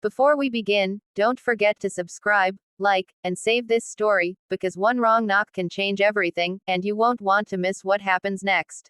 Before we begin, don't forget to subscribe, like, and save this story, because one wrong knock can change everything, and you won't want to miss what happens next.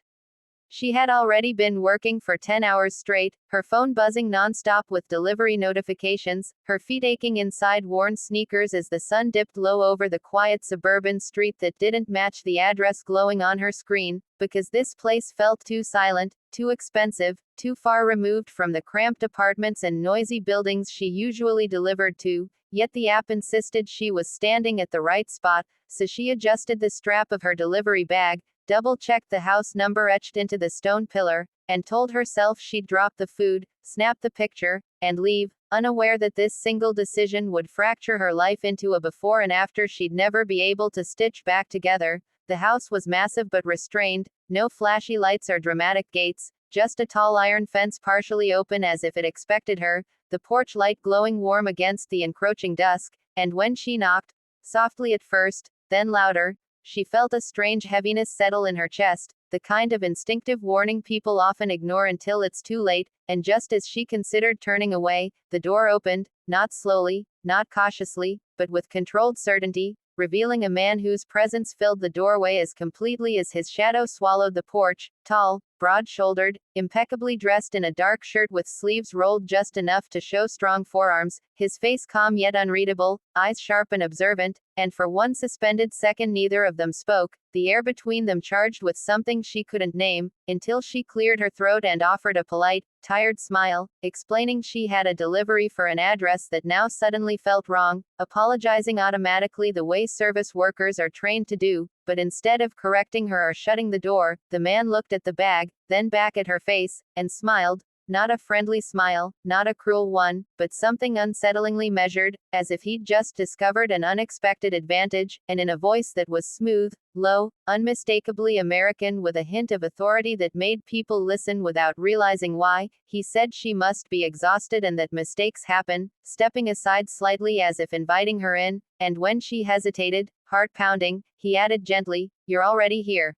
She had already been working for 10 hours straight, her phone buzzing nonstop with delivery notifications, her feet aching inside worn sneakers as the sun dipped low over the quiet suburban street that didn't match the address glowing on her screen, because this place felt too silent, too expensive, too far removed from the cramped apartments and noisy buildings she usually delivered to. Yet the app insisted she was standing at the right spot, so she adjusted the strap of her delivery bag, double-checked the house number etched into the stone pillar, and told herself she'd drop the food, snap the picture, and leave, unaware that this single decision would fracture her life into a before and after she'd never be able to stitch back together. The house was massive but restrained, no flashy lights or dramatic gates, just a tall iron fence partially open as if it expected her, the porch light glowing warm against the encroaching dusk, and when she knocked, softly at first, then louder, she felt a strange heaviness settle in her chest, the kind of instinctive warning people often ignore until it's too late, and just as she considered turning away, the door opened, not slowly, not cautiously, but with controlled certainty, revealing a man whose presence filled the doorway as completely as his shadow swallowed the porch, tall, broad-shouldered, impeccably dressed in a dark shirt with sleeves rolled just enough to show strong forearms, his face calm yet unreadable, eyes sharp and observant, and for one suspended second neither of them spoke, the air between them charged with something she couldn't name, until she cleared her throat and offered a polite, tired smile, explaining she had a delivery for an address that now suddenly felt wrong, apologizing automatically the way service workers are trained to do, but instead of correcting her or shutting the door, the man looked at the bag, then back at her face, and smiled, not a friendly smile, not a cruel one, but something unsettlingly measured, as if he'd just discovered an unexpected advantage, and in a voice that was smooth, low, unmistakably American with a hint of authority that made people listen without realizing why, he said she must be exhausted and that mistakes happen, stepping aside slightly as if inviting her in, and when she hesitated, heart pounding, he added gently, "You're already here.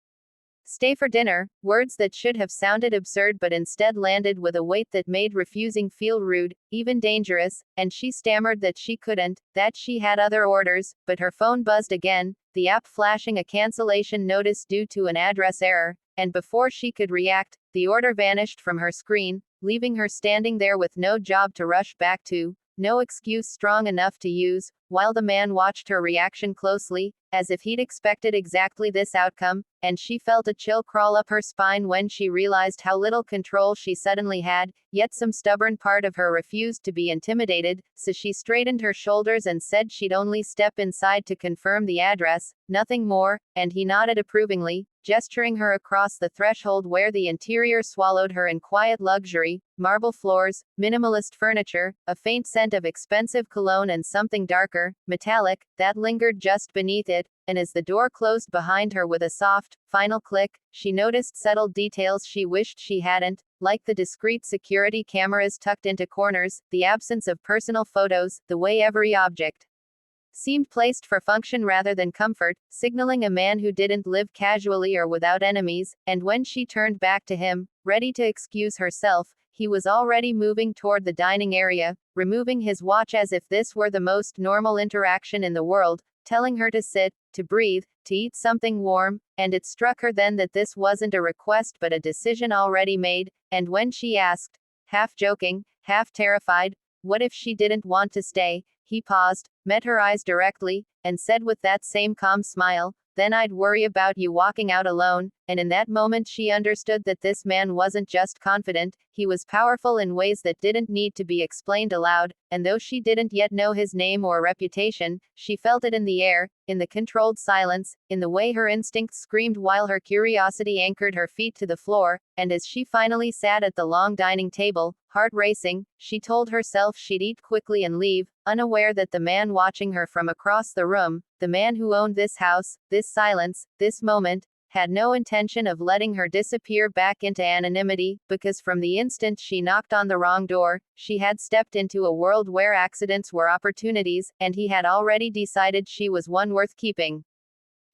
Stay for dinner," words that should have sounded absurd but instead landed with a weight that made refusing feel rude, even dangerous, and she stammered that she couldn't, that she had other orders, but her phone buzzed again, the app flashing a cancellation notice due to an address error, and before she could react, the order vanished from her screen, leaving her standing there with no job to rush back to, no excuse strong enough to use, while the man watched her reaction closely, as if he'd expected exactly this outcome, and she felt a chill crawl up her spine when she realized how little control she suddenly had, yet some stubborn part of her refused to be intimidated, so she straightened her shoulders and said she'd only step inside to confirm the address, nothing more, and he nodded approvingly, gesturing her across the threshold where the interior swallowed her in quiet luxury, marble floors, minimalist furniture, a faint scent of expensive cologne and something darker, metallic, that lingered just beneath it, and as the door closed behind her with a soft, final click, she noticed subtle details she wished she hadn't, like the discreet security cameras tucked into corners, the absence of personal photos, the way every object seemed placed for function rather than comfort, signaling a man who didn't live casually or without enemies, and when she turned back to him, ready to excuse herself, he was already moving toward the dining area, removing his watch as if this were the most normal interaction in the world, telling her to sit, to breathe, to eat something warm, and it struck her then that this wasn't a request but a decision already made, and when she asked, half joking, half terrified, what if she didn't want to stay, he paused, met her eyes directly, and said with that same calm smile, "Then I'd worry about you walking out alone," and in that moment she understood that this man wasn't just confident, he was powerful in ways that didn't need to be explained aloud, and though she didn't yet know his name or reputation, she felt it in the air, in the controlled silence, in the way her instincts screamed while her curiosity anchored her feet to the floor, and as she finally sat at the long dining table, heart racing, she told herself she'd eat quickly and leave, unaware that the man watching her from across the room, the man who owned this house, this silence, this moment, had no intention of letting her disappear back into anonymity, because from the instant she knocked on the wrong door, she had stepped into a world where accidents were opportunities, and he had already decided she was one worth keeping.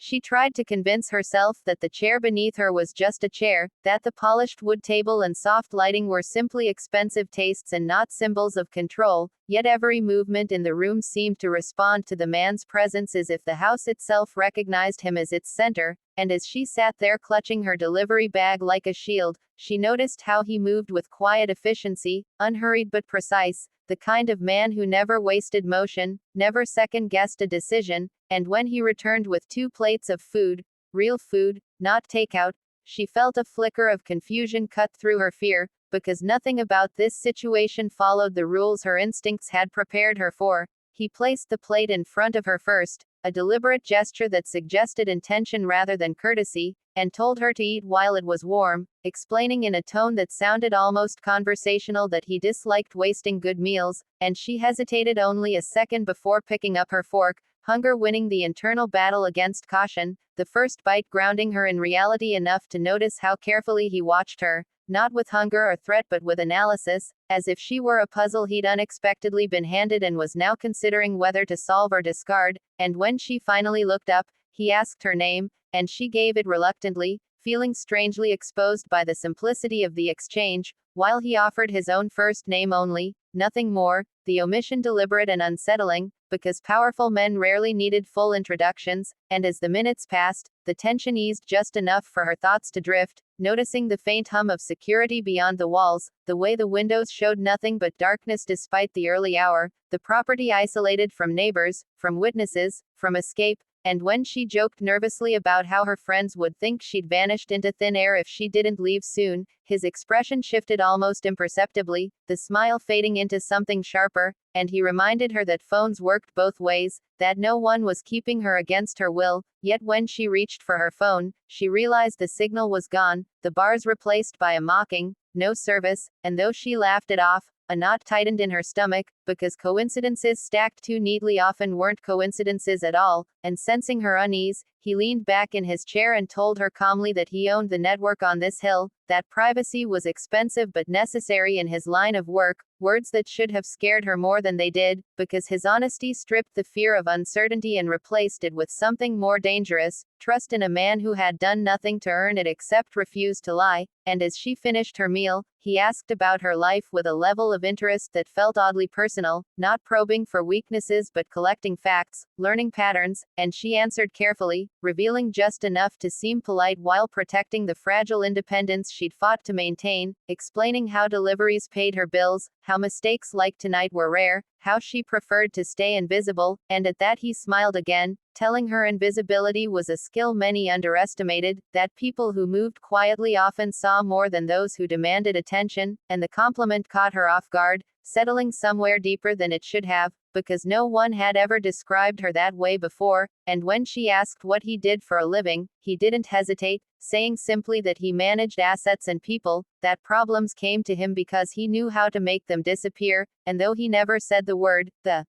She tried to convince herself that the chair beneath her was just a chair, that the polished wood table and soft lighting were simply expensive tastes and not symbols of control, yet every movement in the room seemed to respond to the man's presence as if the house itself recognized him as its center, and as she sat there clutching her delivery bag like a shield, she noticed how he moved with quiet efficiency, unhurried but precise, the kind of man who never wasted motion, never second-guessed a decision, and when he returned with 2 plates of food, real food, not takeout, she felt a flicker of confusion cut through her fear, because nothing about this situation followed the rules her instincts had prepared her for. He placed the plate in front of her first, a deliberate gesture that suggested intention rather than courtesy, and told her to eat while it was warm, explaining in a tone that sounded almost conversational that he disliked wasting good meals, and she hesitated only a second before picking up her fork, hunger winning the internal battle against caution, the first bite grounding her in reality enough to notice how carefully he watched her, not with hunger or threat but with analysis, as if she were a puzzle he'd unexpectedly been handed and was now considering whether to solve or discard, and when she finally looked up, he asked her name, and she gave it reluctantly, feeling strangely exposed by the simplicity of the exchange, while he offered his own first name only, nothing more, the omission deliberate and unsettling, because powerful men rarely needed full introductions, and as the minutes passed, the tension eased just enough for her thoughts to drift, noticing the faint hum of security beyond the walls, the way the windows showed nothing but darkness despite the early hour, the property isolated from neighbors, from witnesses, from escape, and when she joked nervously about how her friends would think she'd vanished into thin air if she didn't leave soon, his expression shifted almost imperceptibly, the smile fading into something sharper, and he reminded her that phones worked both ways, that no one was keeping her against her will, yet when she reached for her phone, she realized the signal was gone, the bars replaced by a mocking, no service, and though she laughed it off, a knot tightened in her stomach, because coincidences stacked too neatly often weren't coincidences at all, and sensing her unease, he leaned back in his chair and told her calmly that he owned the network on this hill, that privacy was expensive but necessary in his line of work, words that should have scared her more than they did, because his honesty stripped the fear of uncertainty and replaced it with something more dangerous, trust in a man who had done nothing to earn it except refuse to lie, and as she finished her meal, he asked about her life with a level of interest that felt oddly personal, not probing for weaknesses but collecting facts, learning patterns, and she answered carefully, revealing just enough to seem polite while protecting the fragile independence she'd fought to maintain, explaining how deliveries paid her bills, how mistakes like tonight were rare, how she preferred to stay invisible, and at that he smiled again, telling her invisibility was a skill many underestimated, that people who moved quietly often saw more than those who demanded attention, and the compliment caught her off guard, settling somewhere deeper than it should have, because no one had ever described her that way before, and when she asked what he did for a living, he didn't hesitate, saying simply that he managed assets and people, that problems came to him because he knew how to make them disappear, and though he never said the word, the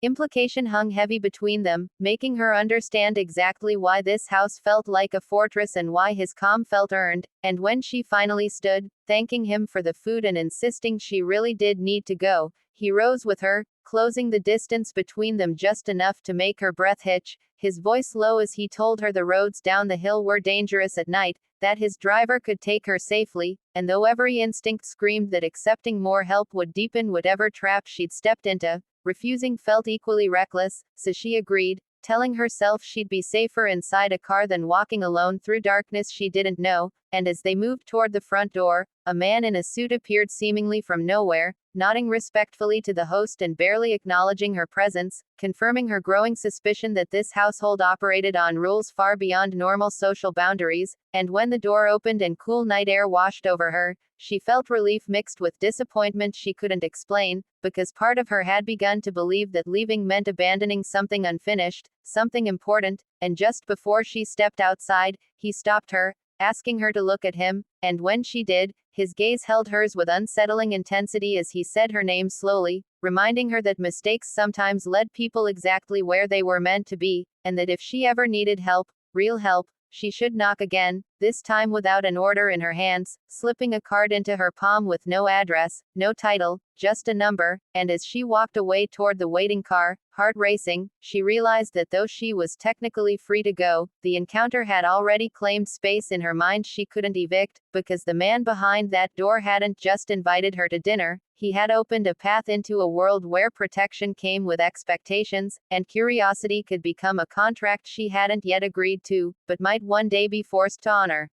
implication hung heavy between them, making her understand exactly why this house felt like a fortress and why his calm felt earned, and when she finally stood, thanking him for the food and insisting she really did need to go, he rose with her, closing the distance between them just enough to make her breath hitch, his voice low as he told her the roads down the hill were dangerous at night, that his driver could take her safely, and though every instinct screamed that accepting more help would deepen whatever trap she'd stepped into, refusing felt equally reckless, so she agreed, telling herself she'd be safer inside a car than walking alone through darkness she didn't know, and as they moved toward the front door, a man in a suit appeared seemingly from nowhere, nodding respectfully to the host and barely acknowledging her presence, confirming her growing suspicion that this household operated on rules far beyond normal social boundaries, and when the door opened and cool night air washed over her, she felt relief mixed with disappointment she couldn't explain, because part of her had begun to believe that leaving meant abandoning something unfinished, something important, and just before she stepped outside, he stopped her, asking her to look at him, and when she did, his gaze held hers with unsettling intensity as he said her name slowly, reminding her that mistakes sometimes led people exactly where they were meant to be, and that if she ever needed help, real help, she should knock again, this time without an order in her hands, slipping a card into her palm with no address, no title, just a number, and as she walked away toward the waiting car, heart racing, she realized that though she was technically free to go, the encounter had already claimed space in her mind she couldn't evict, because the man behind that door hadn't just invited her to dinner, he had opened a path into a world where protection came with expectations, and curiosity could become a contract she hadn't yet agreed to, but might one day be forced to honor.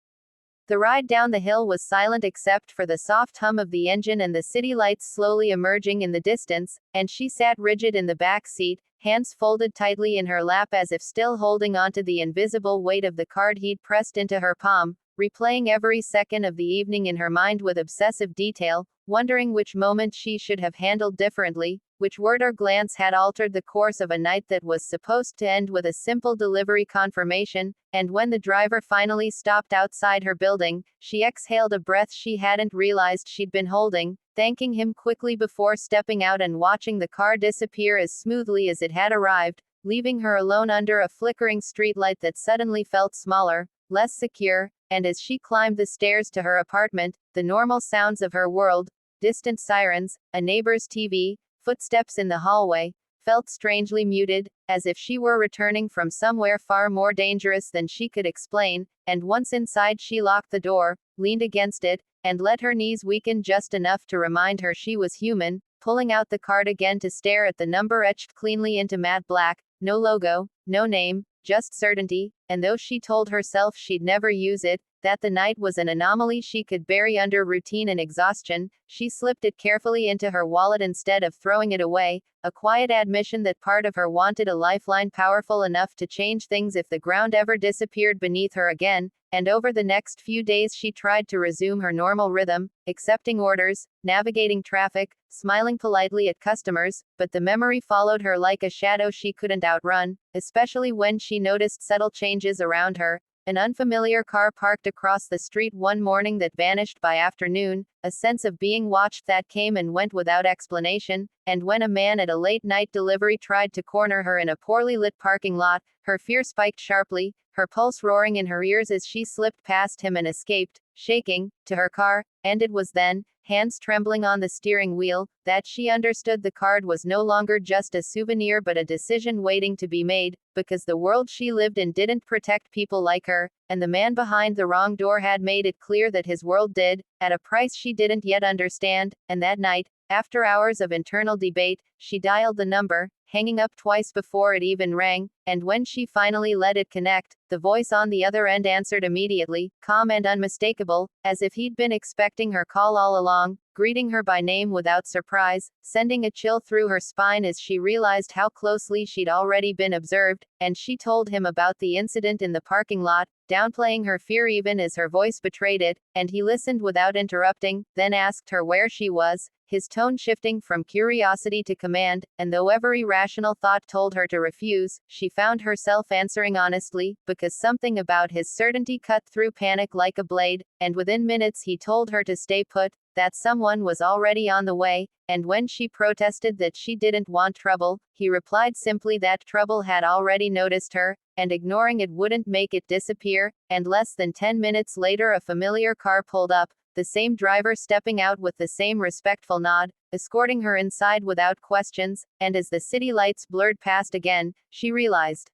The ride down the hill was silent except for the soft hum of the engine and the city lights slowly emerging in the distance, and she sat rigid in the back seat, hands folded tightly in her lap as if still holding onto the invisible weight of the card he'd pressed into her palm, replaying every second of the evening in her mind with obsessive detail, wondering which moment she should have handled differently, which word or glance had altered the course of a night that was supposed to end with a simple delivery confirmation, and when the driver finally stopped outside her building, she exhaled a breath she hadn't realized she'd been holding, thanking him quickly before stepping out and watching the car disappear as smoothly as it had arrived, leaving her alone under a flickering streetlight that suddenly felt smaller, less secure, and as she climbed the stairs to her apartment, the normal sounds of her world, distant sirens, a neighbor's TV, footsteps in the hallway, felt strangely muted, as if she were returning from somewhere far more dangerous than she could explain, and once inside she locked the door, leaned against it, and let her knees weaken just enough to remind her she was human, pulling out the card again to stare at the number etched cleanly into matte black, no logo, no name, just certainty, and though she told herself she'd never use it, that the night was an anomaly she could bury under routine and exhaustion, she slipped it carefully into her wallet instead of throwing it away, a quiet admission that part of her wanted a lifeline powerful enough to change things if the ground ever disappeared beneath her again, and over the next few days she tried to resume her normal rhythm, accepting orders, navigating traffic, smiling politely at customers, but the memory followed her like a shadow she couldn't outrun, especially when she noticed subtle changes around her. An unfamiliar car parked across the street one morning that vanished by afternoon, a sense of being watched that came and went without explanation, and when a man at a late-night delivery tried to corner her in a poorly lit parking lot, her fear spiked sharply, her pulse roaring in her ears as she slipped past him and escaped, shaking, to her car, and it was then, hands trembling on the steering wheel, that she understood the card was no longer just a souvenir but a decision waiting to be made, because the world she lived in didn't protect people like her, and the man behind the wrong door had made it clear that his world did, at a price she didn't yet understand, and that night, after hours of internal debate, she dialed the number, hanging up twice before it even rang, and when she finally let it connect, the voice on the other end answered immediately, calm and unmistakable, as if he'd been expecting her call all along, greeting her by name without surprise, sending a chill through her spine as she realized how closely she'd already been observed, and she told him about the incident in the parking lot, downplaying her fear even as her voice betrayed it, and he listened without interrupting, then asked her where she was, his tone shifting from curiosity to command, and though every rational thought told her to refuse, she found herself answering honestly, because something about his certainty cut through panic like a blade, and within minutes he told her to stay put, that someone was already on the way, and when she protested that she didn't want trouble, he replied simply that trouble had already noticed her, and ignoring it wouldn't make it disappear, and less than 10 minutes later a familiar car pulled up, the same driver stepping out with the same respectful nod, escorting her inside without questions, and as the city lights blurred past again, she realized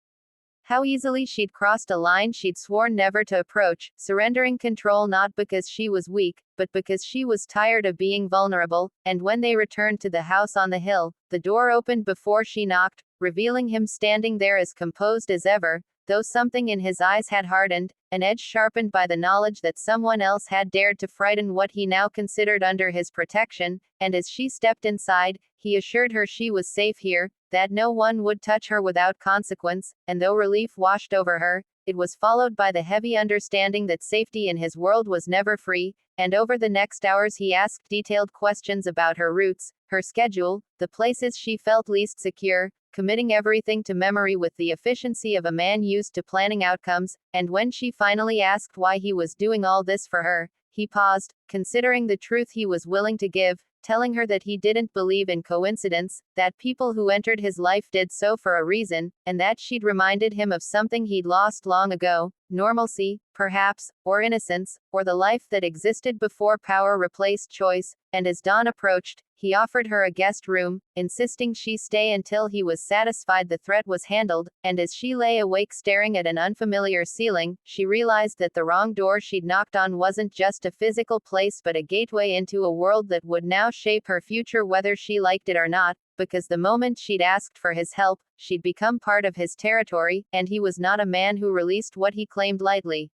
how easily she'd crossed a line she'd sworn never to approach, surrendering control not because she was weak, but because she was tired of being vulnerable, and when they returned to the house on the hill, the door opened before she knocked, revealing him standing there as composed as ever, though something in his eyes had hardened, an edge sharpened by the knowledge that someone else had dared to frighten what he now considered under his protection, and as she stepped inside, he assured her she was safe here, that no one would touch her without consequence, and though relief washed over her, it was followed by the heavy understanding that safety in his world was never free, and over the next hours he asked detailed questions about her routes, her schedule, the places she felt least secure, committing everything to memory with the efficiency of a man used to planning outcomes, and when she finally asked why he was doing all this for her, he paused, considering the truth he was willing to give, telling her that he didn't believe in coincidence, that people who entered his life did so for a reason, and that she'd reminded him of something he'd lost long ago, normalcy, perhaps, or innocence, or the life that existed before power replaced choice. And as dawn approached, he offered her a guest room, insisting she stay until he was satisfied the threat was handled, and as she lay awake staring at an unfamiliar ceiling, she realized that the wrong door she'd knocked on wasn't just a physical place but a gateway into a world that would now shape her future whether she liked it or not, because the moment she'd asked for his help, she'd become part of his territory, and he was not a man who released what he claimed lightly.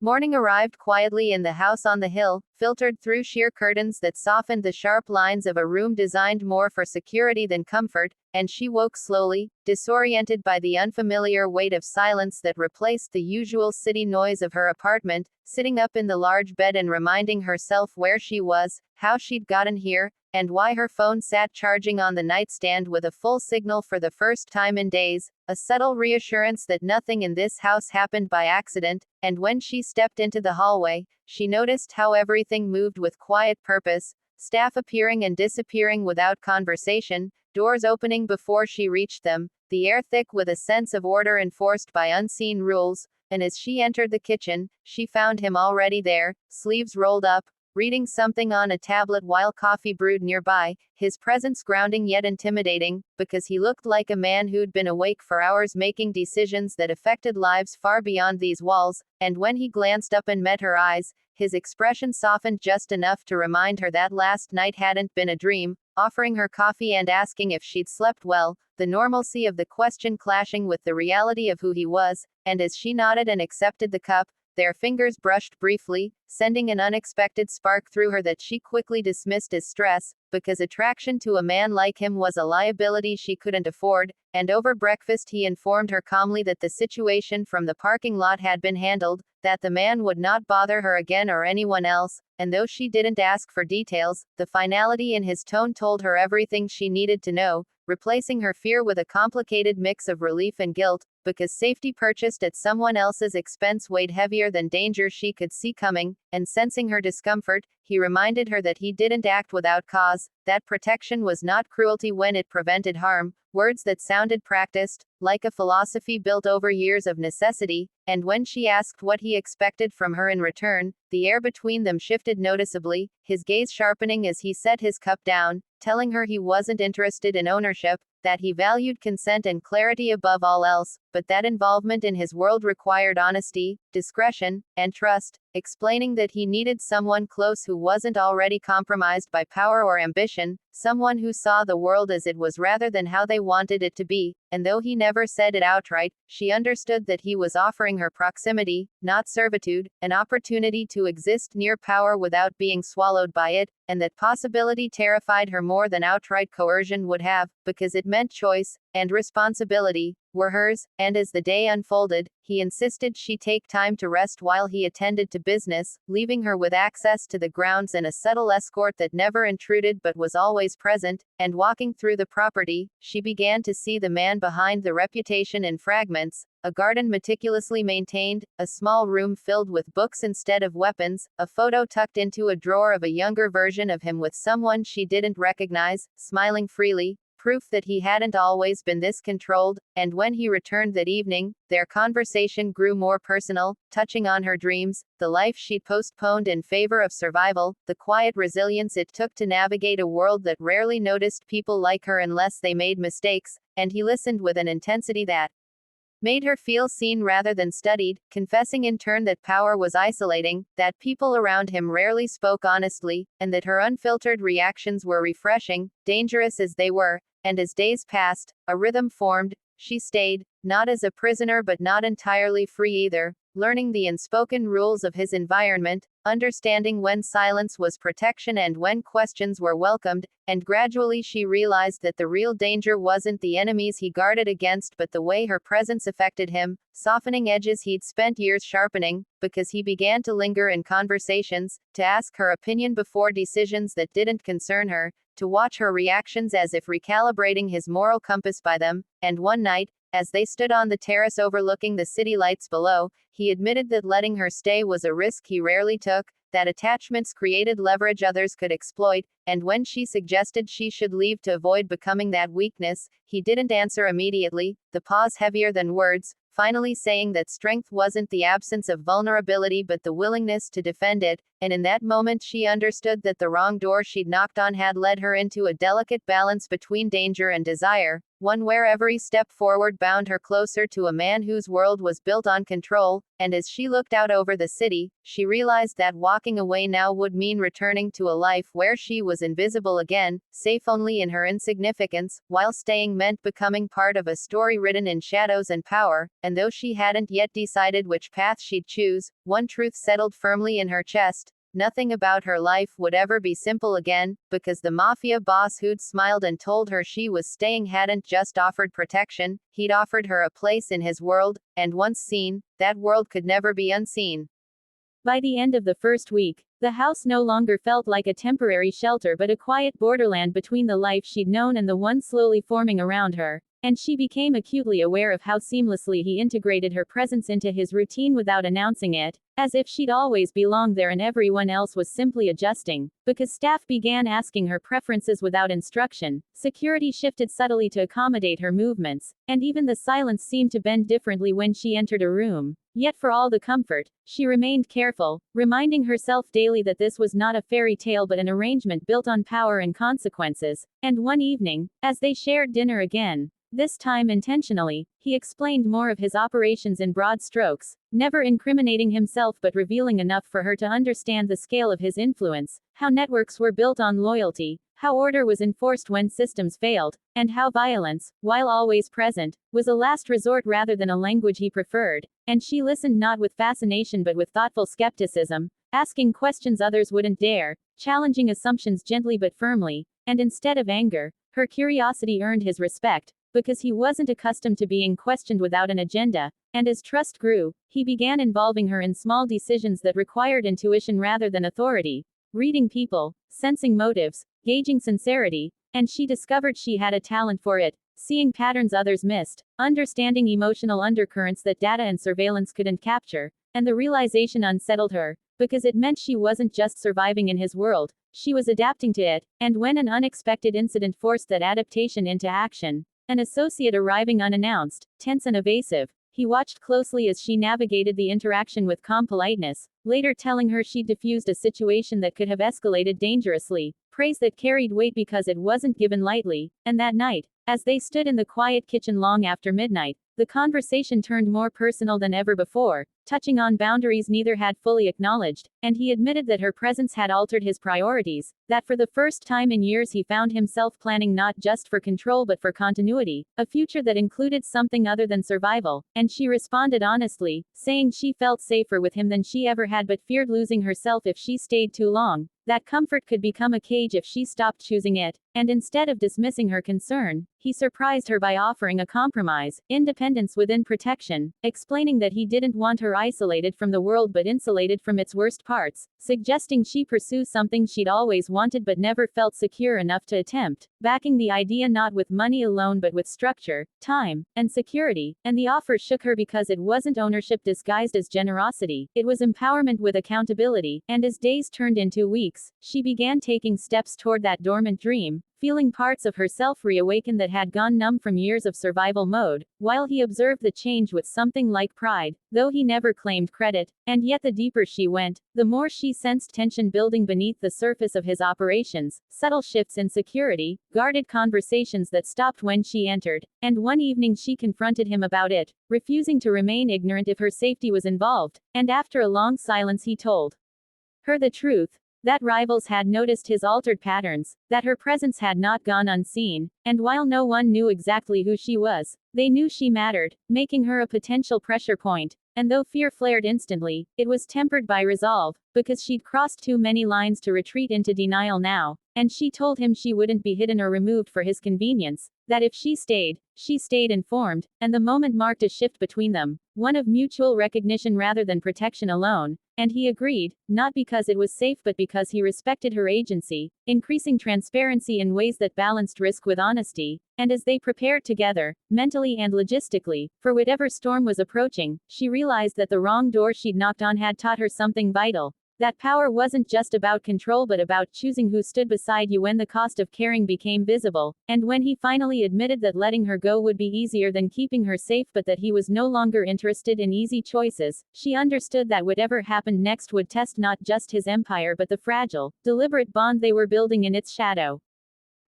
Morning arrived quietly in the house on the hill, filtered through sheer curtains that softened the sharp lines of a room designed more for security than comfort, and she woke slowly, disoriented by the unfamiliar weight of silence that replaced the usual city noise of her apartment, sitting up in the large bed and reminding herself where she was, how she'd gotten here, and why her phone sat charging on the nightstand with a full signal for the first time in days, a subtle reassurance that nothing in this house happened by accident, and when she stepped into the hallway, she noticed how everything moved with quiet purpose, staff appearing and disappearing without conversation, doors opening before she reached them, the air thick with a sense of order enforced by unseen rules, and as she entered the kitchen, she found him already there, sleeves rolled up, reading something on a tablet while coffee brewed nearby, his presence grounding yet intimidating, because he looked like a man who'd been awake for hours making decisions that affected lives far beyond these walls, and when he glanced up and met her eyes, his expression softened just enough to remind her that last night hadn't been a dream, offering her coffee and asking if she'd slept well, the normalcy of the question clashing with the reality of who he was, and as she nodded and accepted the cup, their fingers brushed briefly, sending an unexpected spark through her that she quickly dismissed as stress, because attraction to a man like him was a liability she couldn't afford, and over breakfast he informed her calmly that the situation from the parking lot had been handled, that the man would not bother her again or anyone else, and though she didn't ask for details, the finality in his tone told her everything she needed to know, replacing her fear with a complicated mix of relief and guilt, because safety purchased at someone else's expense weighed heavier than danger she could see coming, and sensing her discomfort, he reminded her that he didn't act without cause, that protection was not cruelty when it prevented harm, words that sounded practiced, like a philosophy built over years of necessity, and when she asked what he expected from her in return, the air between them shifted noticeably, his gaze sharpening as he set his cup down, telling her he wasn't interested in ownership, that he valued consent and clarity above all else, but that involvement in his world required honesty, discretion, and trust, explaining that he needed someone close who wasn't already compromised by power or ambition, someone who saw the world as it was rather than how they wanted it to be, and though he never said it outright, she understood that he was offering her proximity, not servitude, an opportunity to exist near power without being swallowed by it, and that possibility terrified her more than outright coercion would have, because it meant choice, and responsibility, were hers, and as the day unfolded, he insisted she take time to rest while he attended to business, leaving her with access to the grounds and a subtle escort that never intruded but was always present, and walking through the property, she began to see the man behind the reputation in fragments, a garden meticulously maintained, a small room filled with books instead of weapons, a photo tucked into a drawer of a younger version of him with someone she didn't recognize, smiling freely, proof that he hadn't always been this controlled, and when he returned that evening, their conversation grew more personal, touching on her dreams, the life she'd postponed in favor of survival, the quiet resilience it took to navigate a world that rarely noticed people like her unless they made mistakes, and he listened with an intensity that made her feel seen rather than studied, confessing in turn that power was isolating, that people around him rarely spoke honestly, and that her unfiltered reactions were refreshing, dangerous as they were, and as days passed, a rhythm formed, she stayed, not as a prisoner but not entirely free either, learning the unspoken rules of his environment, understanding when silence was protection and when questions were welcomed, and gradually she realized that the real danger wasn't the enemies he guarded against but the way her presence affected him, softening edges he'd spent years sharpening, because he began to linger in conversations, to ask her opinion before decisions that didn't concern her, to watch her reactions as if recalibrating his moral compass by them, and one night, as they stood on the terrace overlooking the city lights below, he admitted that letting her stay was a risk he rarely took, that attachments created leverage others could exploit, and when she suggested she should leave to avoid becoming that weakness, he didn't answer immediately, the pause heavier than words, finally saying that strength wasn't the absence of vulnerability but the willingness to defend it, and in that moment she understood that the wrong door she'd knocked on had led her into a delicate balance between danger and desire, one where every step forward bound her closer to a man whose world was built on control, and as she looked out over the city, she realized that walking away now would mean returning to a life where she was invisible again, safe only in her insignificance, while staying meant becoming part of a story written in shadows and power, and though she hadn't yet decided which path she'd choose, one truth settled firmly in her chest. Nothing about her life would ever be simple again, because the mafia boss who'd smiled and told her she was staying hadn't just offered protection, he'd offered her a place in his world, and once seen, that world could never be unseen. By the end of the first week, the house no longer felt like a temporary shelter but a quiet borderland between the life she'd known and the one slowly forming around her, and she became acutely aware of how seamlessly he integrated her presence into his routine without announcing it, as if she'd always belonged there and everyone else was simply adjusting, because staff began asking her preferences without instruction, security shifted subtly to accommodate her movements, and even the silence seemed to bend differently when she entered a room. Yet for all the comfort, she remained careful, reminding herself daily that this was not a fairy tale but an arrangement built on power and consequences, and one evening, as they shared dinner again, this time intentionally, he explained more of his operations in broad strokes, never incriminating himself but revealing enough for her to understand the scale of his influence, how networks were built on loyalty, how order was enforced when systems failed, and how violence, while always present, was a last resort rather than a language he preferred, and she listened not with fascination but with thoughtful skepticism, asking questions others wouldn't dare, challenging assumptions gently but firmly, and instead of anger, her curiosity earned his respect, because he wasn't accustomed to being questioned without an agenda, and as trust grew, he began involving her in small decisions that required intuition rather than authority, reading people, sensing motives, gauging sincerity, and she discovered she had a talent for it, seeing patterns others missed, understanding emotional undercurrents that data and surveillance couldn't capture, and the realization unsettled her, because it meant she wasn't just surviving in his world, she was adapting to it, and when an unexpected incident forced that adaptation into action, an associate arriving unannounced, tense and evasive, he watched closely as she navigated the interaction with calm politeness, later telling her she'd diffused a situation that could have escalated dangerously, praise that carried weight because it wasn't given lightly, and that night, as they stood in the quiet kitchen long after midnight, the conversation turned more personal than ever before, touching on boundaries neither had fully acknowledged, and he admitted that her presence had altered his priorities, that for the first time in years he found himself planning not just for control but for continuity, a future that included something other than survival, and she responded honestly, saying she felt safer with him than she ever had but feared losing herself if she stayed too long, that comfort could become a cage if she stopped choosing it, and instead of dismissing her concern, he surprised her by offering a compromise, independence within protection, explaining that he didn't want her isolated from the world but insulated from its worst parts, suggesting she pursue something she'd always wanted but never felt secure enough to attempt, backing the idea not with money alone but with structure, time, and security, and the offer shook her because it wasn't ownership disguised as generosity, it was empowerment with accountability, and as days turned into weeks, she began taking steps toward that dormant dream, feeling parts of herself reawaken that had gone numb from years of survival mode, while he observed the change with something like pride, though he never claimed credit, and yet the deeper she went, the more she sensed tension building beneath the surface of his operations, subtle shifts in security, guarded conversations that stopped when she entered, and one evening she confronted him about it, refusing to remain ignorant if her safety was involved, and after a long silence he told her the truth, that rivals had noticed his altered patterns, that her presence had not gone unseen, and while no one knew exactly who she was, they knew she mattered, making her a potential pressure point, and though fear flared instantly, it was tempered by resolve, because she'd crossed too many lines to retreat into denial now, and she told him she wouldn't be hidden or removed for his convenience, that if she stayed informed, and the moment marked a shift between them, one of mutual recognition rather than protection alone, and he agreed, not because it was safe but because he respected her agency, increasing transparency in ways that balanced risk with honesty, and as they prepared together, mentally and logistically, for whatever storm was approaching, she realized that the wrong door she'd knocked on had taught her something vital, That power wasn't just about control but about choosing who stood beside you when the cost of caring became visible, and when he finally admitted that letting her go would be easier than keeping her safe but that he was no longer interested in easy choices, she understood that whatever happened next would test not just his empire but the fragile, deliberate bond they were building in its shadow.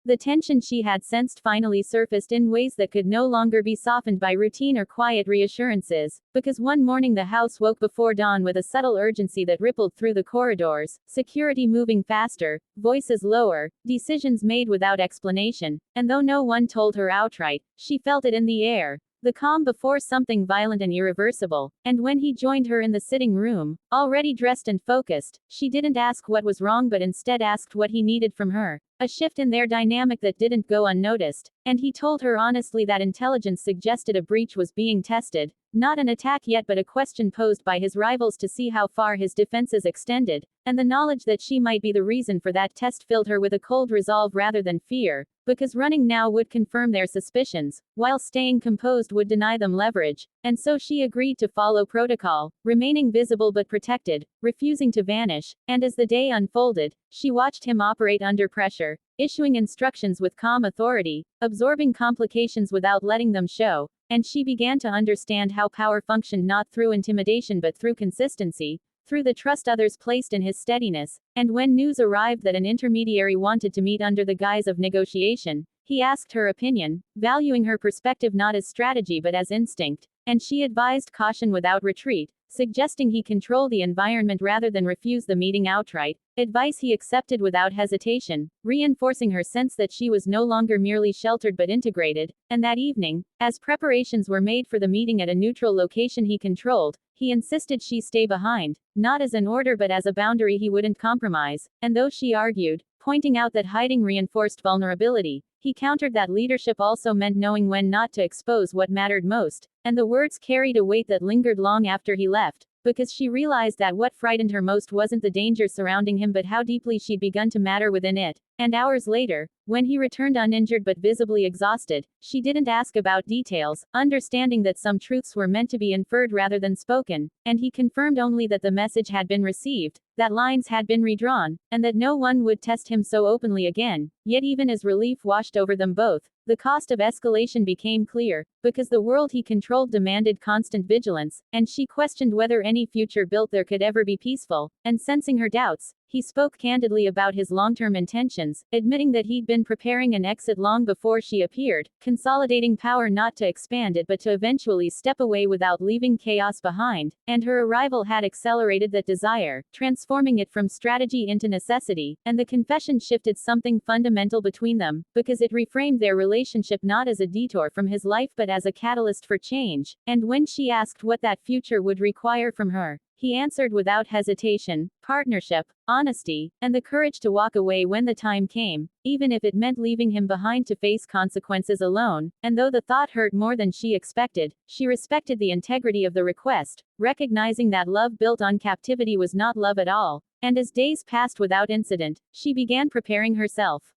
The tension she had sensed finally surfaced in ways that could no longer be softened by routine or quiet reassurances, because one morning the house woke before dawn with a subtle urgency that rippled through the corridors, security moving faster, voices lower, decisions made without explanation, and though no one told her outright, she felt it in the air. The calm before something violent and irreversible, and when he joined her in the sitting room, already dressed and focused, she didn't ask what was wrong but instead asked what he needed from her. A shift in their dynamic that didn't go unnoticed, and he told her honestly that intelligence suggested a breach was being tested, not an attack yet but a question posed by his rivals to see how far his defenses extended, and the knowledge that she might be the reason for that test filled her with a cold resolve rather than fear, because running now would confirm their suspicions, while staying composed would deny them leverage, and so she agreed to follow protocol, remaining visible but protected, refusing to vanish, and as the day unfolded, she watched him operate under pressure, issuing instructions with calm authority, absorbing complications without letting them show, and she began to understand how power functioned not through intimidation but through consistency, through the trust others placed in his steadiness, and when news arrived that an intermediary wanted to meet under the guise of negotiation, he asked her opinion, valuing her perspective not as strategy but as instinct, and she advised caution without retreat, suggesting he control the environment rather than refuse the meeting outright, advice he accepted without hesitation, reinforcing her sense that she was no longer merely sheltered but integrated, and that evening, as preparations were made for the meeting at a neutral location he controlled, he insisted she stay behind, not as an order but as a boundary he wouldn't compromise, and though she argued, pointing out that hiding reinforced vulnerability, he countered that leadership also meant knowing when not to expose what mattered most, and the words carried a weight that lingered long after he left, because she realized that what frightened her most wasn't the danger surrounding him but how deeply she'd begun to matter within it. And hours later, when he returned uninjured but visibly exhausted, she didn't ask about details, understanding that some truths were meant to be inferred rather than spoken, and he confirmed only that the message had been received, that lines had been redrawn, and that no one would test him so openly again. Yet even as relief washed over them both, the cost of escalation became clear, because the world he controlled demanded constant vigilance, and she questioned whether any future built there could ever be peaceful, and sensing her doubts, he spoke candidly about his long-term intentions, admitting that he'd been preparing an exit long before she appeared, consolidating power not to expand it but to eventually step away without leaving chaos behind, and her arrival had accelerated that desire, transforming it from strategy into necessity, and the confession shifted something fundamental between them, because it reframed their relationship not as a detour from his life but as a catalyst for change, and when she asked what that future would require from her, he answered without hesitation, partnership, honesty, and the courage to walk away when the time came, even if it meant leaving him behind to face consequences alone, and though the thought hurt more than she expected, she respected the integrity of the request, recognizing that love built on captivity was not love at all, and as days passed without incident, she began preparing herself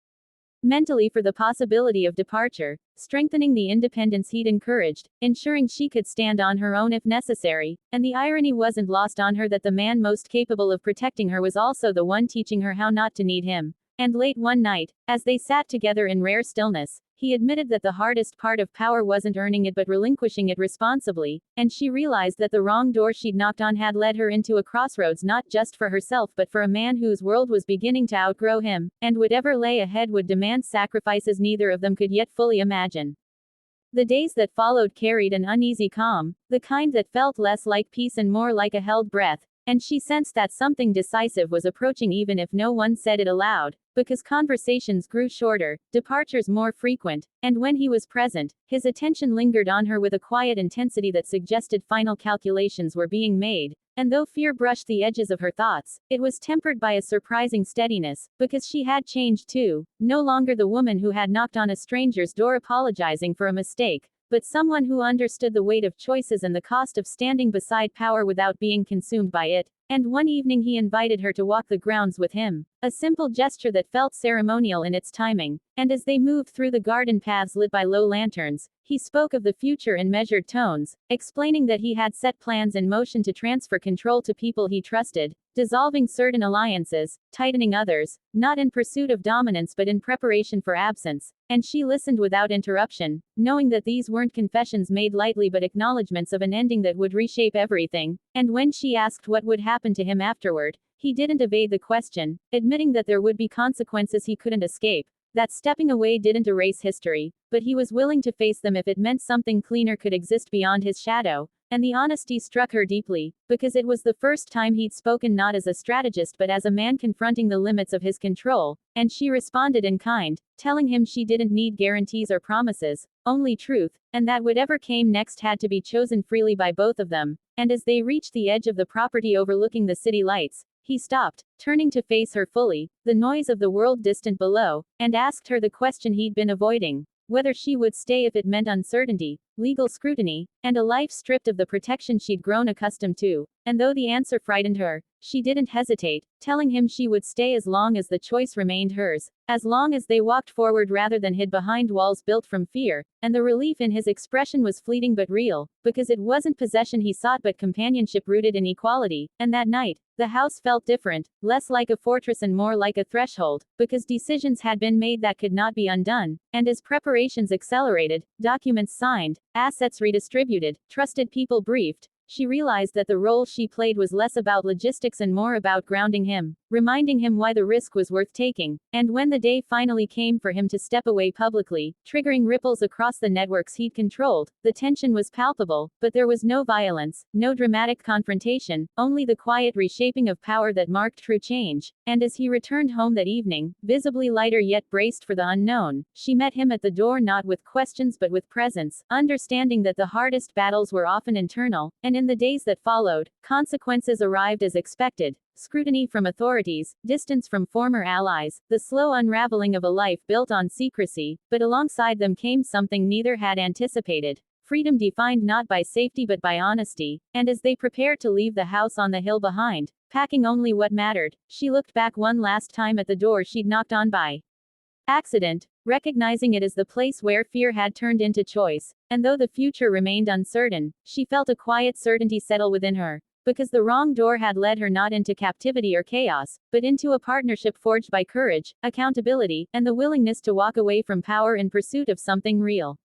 mentally for the possibility of departure, strengthening the independence he'd encouraged, ensuring she could stand on her own if necessary, and the irony wasn't lost on her that the man most capable of protecting her was also the one teaching her how not to need him. And late one night, as they sat together in rare stillness, he admitted that the hardest part of power wasn't earning it but relinquishing it responsibly, and she realized that the wrong door she'd knocked on had led her into a crossroads not just for herself but for a man whose world was beginning to outgrow him, and whatever lay ahead would demand sacrifices neither of them could yet fully imagine. The days that followed carried an uneasy calm, the kind that felt less like peace and more like a held breath, and she sensed that something decisive was approaching even if no one said it aloud, because conversations grew shorter, departures more frequent, and when he was present, his attention lingered on her with a quiet intensity that suggested final calculations were being made, and though fear brushed the edges of her thoughts, it was tempered by a surprising steadiness, because she had changed too, no longer the woman who had knocked on a stranger's door apologizing for a mistake, but someone who understood the weight of choices and the cost of standing beside power without being consumed by it. And one evening he invited her to walk the grounds with him, A simple gesture that felt ceremonial in its timing. And as they moved through the garden paths lit by low lanterns, he spoke of the future in measured tones, explaining that he had set plans in motion to transfer control to people he trusted, dissolving certain alliances, tightening others, not in pursuit of dominance but in preparation for absence. And she listened without interruption, knowing that these weren't confessions made lightly but acknowledgments of an ending that would reshape everything. And when she asked what would happen to him afterward, he didn't evade the question, admitting that there would be consequences he couldn't escape, that stepping away didn't erase history, but he was willing to face them if it meant something cleaner could exist beyond his shadow. And the honesty struck her deeply, because it was the first time he'd spoken not as a strategist but as a man confronting the limits of his control, and she responded in kind, telling him she didn't need guarantees or promises, only truth, and that whatever came next had to be chosen freely by both of them. And as they reached the edge of the property overlooking the city lights, he stopped, turning to face her fully, the noise of the world distant below, and asked her the question he'd been avoiding: whether she would stay if it meant uncertainty, legal scrutiny, and a life stripped of the protection she'd grown accustomed to. And though the answer frightened her, she didn't hesitate, telling him she would stay as long as the choice remained hers, as long as they walked forward rather than hid behind walls built from fear. And the relief in his expression was fleeting but real, because it wasn't possession he sought but companionship rooted in equality. And that night, the house felt different, less like a fortress and more like a threshold, because decisions had been made that could not be undone. And as preparations accelerated, documents signed, assets redistributed, trusted people briefed, she realized that the role she played was less about logistics and more about grounding him, reminding him why the risk was worth taking. And when the day finally came for him to step away publicly, triggering ripples across the networks he'd controlled, the tension was palpable, but there was no violence, no dramatic confrontation, only the quiet reshaping of power that marked true change. And as he returned home that evening, visibly lighter yet braced for the unknown, she met him at the door not with questions but with presence, understanding that the hardest battles were often internal. And in the days that followed, consequences arrived as expected. Scrutiny from authorities, distance from former allies, the slow unraveling of a life built on secrecy, but alongside them came something neither had anticipated: freedom defined not by safety but by honesty. And as they prepared to leave the house on the hill behind, packing only what mattered, she looked back one last time at the door she'd knocked on by accident, recognizing it as the place where fear had turned into choice. And though the future remained uncertain, she felt a quiet certainty settle within her, because the wrong door had led her not into captivity or chaos, but into a partnership forged by courage, accountability, and the willingness to walk away from power in pursuit of something real.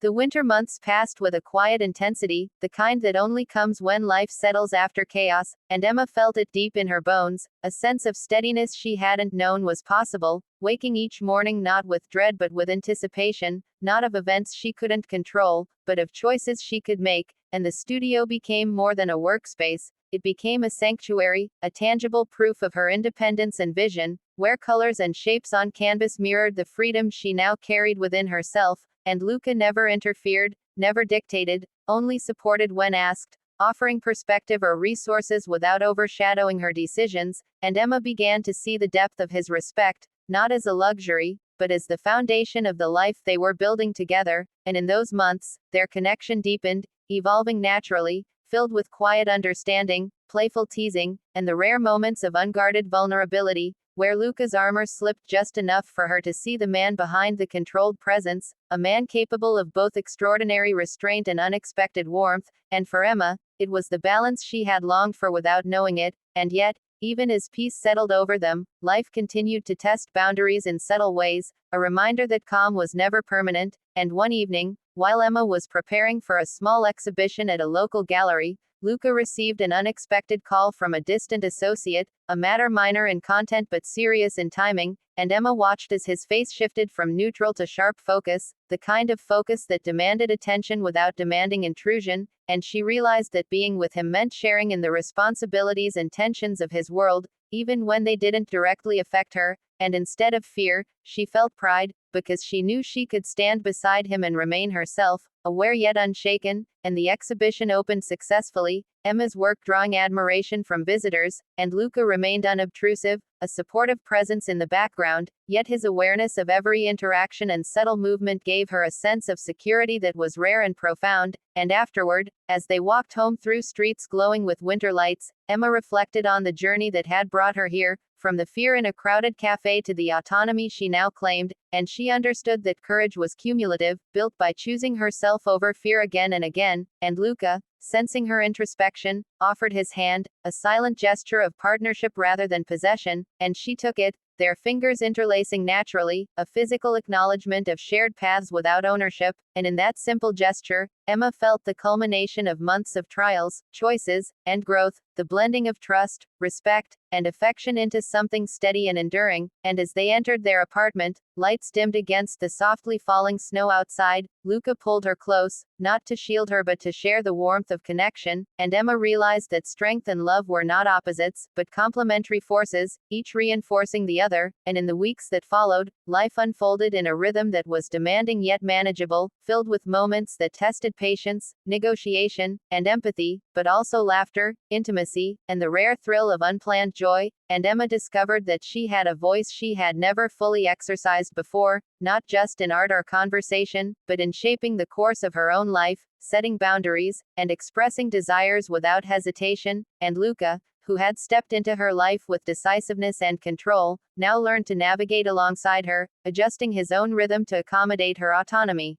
The winter months passed with a quiet intensity, the kind that only comes when life settles after chaos, and Emma felt it deep in her bones, a sense of steadiness she hadn't known was possible, waking each morning not with dread but with anticipation, not of events she couldn't control, but of choices she could make. And the studio became more than a workspace, it became a sanctuary, a tangible proof of her independence and vision, where colors and shapes on canvas mirrored the freedom she now carried within herself. And Luca never interfered, never dictated, only supported when asked, offering perspective or resources without overshadowing her decisions. And Emma began to see the depth of his respect, not as a luxury, but as the foundation of the life they were building together. And in those months, their connection deepened, evolving naturally, filled with quiet understanding, playful teasing, and the rare moments of unguarded vulnerability, where Luca's armor slipped just enough for her to see the man behind the controlled presence, a man capable of both extraordinary restraint and unexpected warmth. And for Emma, it was the balance she had longed for without knowing it. And yet, even as peace settled over them, life continued to test boundaries in subtle ways, a reminder that calm was never permanent. And one evening, while Emma was preparing for a small exhibition at a local gallery, Luca received an unexpected call from a distant associate, a matter minor in content but serious in timing. And Emma watched as his face shifted from neutral to sharp focus, the kind of focus that demanded attention without demanding intrusion. And she realized that being with him meant sharing in the responsibilities and tensions of his world, even when they didn't directly affect her. And instead of fear, she felt pride, because she knew she could stand beside him and remain herself, aware yet unshaken. And the exhibition opened successfully, Emma's work drawing admiration from visitors, and Luca remained unobtrusive, a supportive presence in the background. Yet his awareness of every interaction and subtle movement gave her a sense of security that was rare and profound. And afterward, as they walked home through streets glowing with winter lights, Emma reflected on the journey that had brought her here, from the fear in a crowded cafe to the autonomy she now claimed, and she understood that courage was cumulative, built by choosing herself over fear again and again, and Luca, sensing her introspection, offered his hand, a silent gesture of partnership rather than possession, and she took it, their fingers interlacing naturally, a physical acknowledgement of shared paths without ownership, and in that simple gesture, Emma felt the culmination of months of trials, choices, and growth, the blending of trust, respect, and affection into something steady and enduring, and as they entered their apartment, lights dimmed against the softly falling snow outside, Luca pulled her close, not to shield her but to share the warmth of connection, and Emma realized that strength and love were not opposites, but complementary forces, each reinforcing the other, and in the weeks that followed, life unfolded in a rhythm that was demanding yet manageable, filled with moments that tested patience, negotiation, and empathy, but also laughter, intimacy, and the rare thrill of unplanned joy, and Emma discovered that she had a voice she had never fully exercised before, not just in art or conversation, but in shaping the course of her own life, setting boundaries, and expressing desires without hesitation, and Luca, who had stepped into her life with decisiveness and control, now learned to navigate alongside her, adjusting his own rhythm to accommodate her autonomy.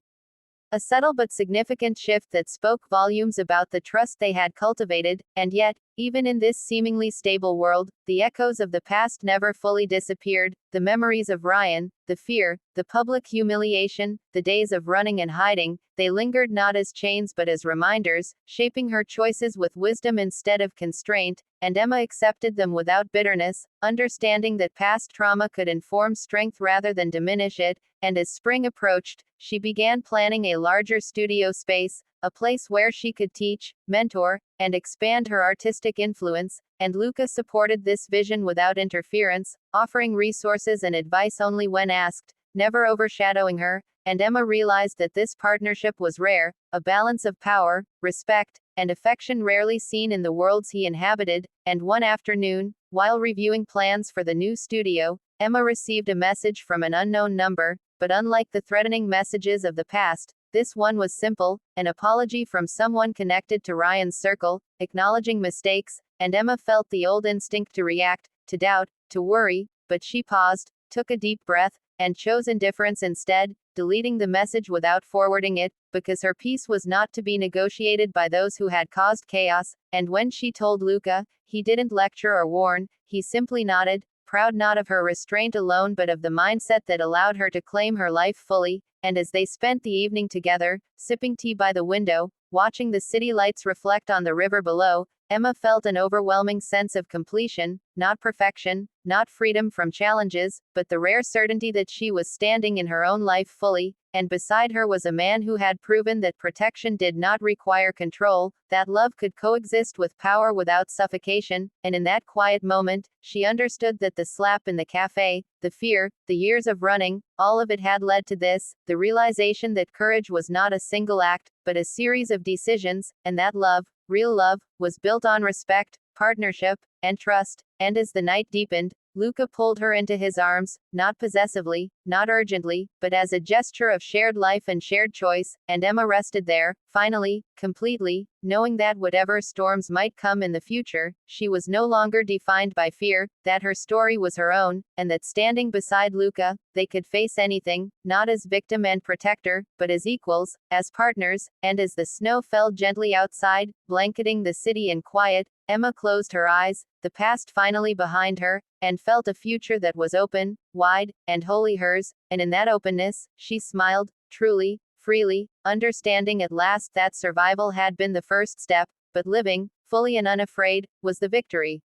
A subtle but significant shift that spoke volumes about the trust they had cultivated, and yet, even in this seemingly stable world, the echoes of the past never fully disappeared, the memories of Ryan, the fear, the public humiliation, the days of running and hiding, they lingered not as chains but as reminders, shaping her choices with wisdom instead of constraint, and Emma accepted them without bitterness, understanding that past trauma could inform strength rather than diminish it, and as spring approached, she began planning a larger studio space, a place where she could teach, mentor, and expand her artistic influence, and Luca supported this vision without interference, offering resources and advice only when asked, never overshadowing her, and Emma realized that this partnership was rare, a balance of power, respect, and affection rarely seen in the worlds he inhabited, and one afternoon, while reviewing plans for the new studio, Emma received a message from an unknown number, but unlike the threatening messages of the past, this one was simple, an apology from someone connected to Ryan's circle, acknowledging mistakes, and Emma felt the old instinct to react, to doubt, to worry, but she paused, took a deep breath, and chose indifference instead, deleting the message without forwarding it, because her peace was not to be negotiated by those who had caused chaos, and when she told Luca, he didn't lecture or warn, he simply nodded, proud not of her restraint alone but of the mindset that allowed her to claim her life fully, and as they spent the evening together, sipping tea by the window, watching the city lights reflect on the river below, Emma felt an overwhelming sense of completion, not perfection, not freedom from challenges, but the rare certainty that she was standing in her own life fully, and beside her was a man who had proven that protection did not require control, that love could coexist with power without suffocation, and in that quiet moment, she understood that the slap in the cafe, the fear, the years of running, all of it had led to this, the realization that courage was not a single act, but a series of decisions, and that love, real love, was built on respect, partnership, and trust, and as the night deepened, Luca pulled her into his arms, not possessively, not urgently, but as a gesture of shared life and shared choice, and Emma rested there, finally, completely, knowing that whatever storms might come in the future, she was no longer defined by fear, that her story was her own, and that standing beside Luca, they could face anything, not as victim and protector, but as equals, as partners, and as the snow fell gently outside, blanketing the city in quiet, Emma closed her eyes, the past finally behind her, and felt a future that was open, wide, and wholly hers, and in that openness, she smiled, truly, freely, understanding at last that survival had been the first step, but living, fully and unafraid, was the victory.